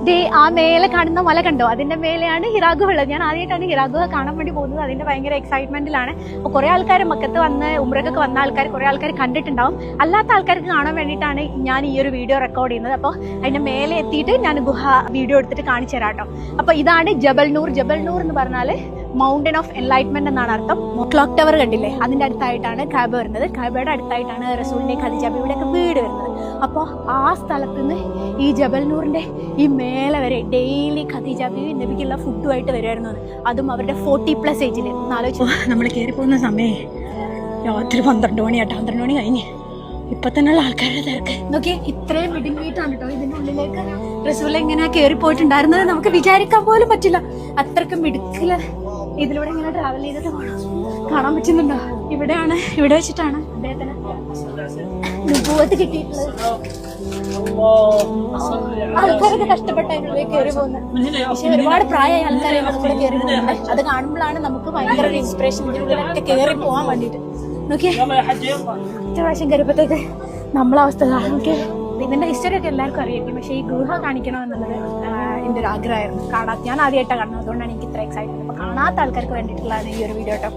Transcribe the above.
ദേ ആ മേലെ കാണുന്ന മല കണ്ടോ, അതിന്റെ മേലെയാണ് ഹിരാ ഗുഹ ഉള്ളത്. ഞാൻ ആദ്യമായിട്ടാണ് ഹിരാ ഗുഹ കാണാൻ വേണ്ടി പോകുന്നത്. അതിന്റെ ഭയങ്കര എക്സൈറ്റ്മെന്റിലാണ്. അപ്പോൾ കുറെ ആൾക്കാർ മക്കത്ത് വന്ന് ഉംറയ്ക്കൊക്കെ വന്ന ആൾക്കാർ കുറെ ആൾക്കാർ കണ്ടിട്ടുണ്ടാവും. അല്ലാത്ത ആൾക്കാർക്ക് കാണാൻ വേണ്ടിയിട്ടാണ് ഞാൻ ഈ ഒരു വീഡിയോ റെക്കോർഡ് ചെയ്യുന്നത്. അപ്പോൾ അതിന്റെ മേലെ എത്തിയിട്ട് ഞാൻ ഗുഹ വീഡിയോ എടുത്തിട്ട് കാണിച്ചു തരാം കേട്ടോ. അപ്പോൾ ഇതാണ് ജബൽ നൂർ. ജബൽ നൂർ എന്ന് പറഞ്ഞാൽ മൗണ്ടൻ ഓഫ് എൻലൈറ്റ്മെന്റ് എന്നാണ് അർത്ഥം. ക്ലോക്ക് ടവർ കണ്ടില്ലേ, അതിന്റെ അടുത്തായിട്ടാണ് കാബ വരുന്നത്. കാബയുടെ അടുത്തായിട്ടാണ് റസൂലിന്റെ ഖദീജ ബീവിയുടെ ഒക്കെ വീട് വരുന്നത്. അപ്പോൾ ആ സ്ഥലത്ത് നിന്ന് ഈ ജബൽ നൂറിന്റെ ഈ മേലെ വരെ ഡെയിലി ഖദീജ ബീവി നബിക്കുള്ള ഫുഡുമായിട്ട് വരുമായിരുന്നു. അതും അവരുടെ 40+ ഏജിൽ. ആലോചിച്ചു നമ്മൾ കയറി പോകുന്ന സമയം രാത്രി 12 മണിയാട്ടോ. 12 മണി കഴിഞ്ഞ് ഇപ്പൊ തന്നെയുള്ള ആൾക്കാരുടെ തിരക്ക് നോക്കിയേ. ഇത്രയും മിടുങ്ങിയിട്ടാണ് കേട്ടോ ഇതിന്റെ ഉള്ളിലേക്ക് റസൂൽ എങ്ങനെ കയറി പോയിട്ടുണ്ടായിരുന്നത് നമുക്ക് വിചാരിക്കാൻ പോലും പറ്റില്ല. അത്രയ്ക്ക് മിടുക്കില് ഇതിലൂടെ ഇങ്ങനെ ട്രാവൽ ചെയ്തിട്ട് കാണാൻ പറ്റുന്നുണ്ടോ. ഇവിടെയാണ്, ഇവിടെ വെച്ചിട്ടാണ് അദ്ദേഹത്തിന് നുബുവത്ത് കിട്ടിയിട്ടുള്ളത്. ആൾക്കാരൊക്കെ കഷ്ടപ്പെട്ടായിരുന്നു കയറി പോകുന്നത്. പക്ഷെ ഒരുപാട് പ്രായമായ ആൾക്കാരെ കൂടെ കയറി പോകുന്നുണ്ട്. അത് കാണുമ്പോഴാണ് നമുക്ക് ഭയങ്കര ഒരു ഇൻസ്പിറേഷൻ ഇതിലൂടെ കയറി പോകാൻ വേണ്ടിയിട്ട്. നോക്കിയേ, ഒറ്റ പ്രാവശ്യം കയറിയപ്പോഴത്തേക്ക് നമ്മളെ അവസ്ഥ നമുക്ക് ഇതിന്റെ ഹിസ്റ്ററി ഒക്കെ എല്ലാവർക്കും അറിയാം. പക്ഷേ ഈ ഗുഹ കാണിക്കണമെന്നുള്ളത് എൻ്റെ ഒരു ആഗ്രഹമായിരുന്നു. ഞാൻ ആദ്യമായിട്ടാണ് കാണുന്നത്. അതുകൊണ്ടാണ് എനിക്ക് ഇത്ര എക്സൈറ്റ്മെന്റ്. അപ്പോൾ കാണാത്ത ആൾക്കാർക്ക് വേണ്ടിയിട്ടുള്ളതാണ് ഈ ഒരു വീഡിയോ കേട്ടോ.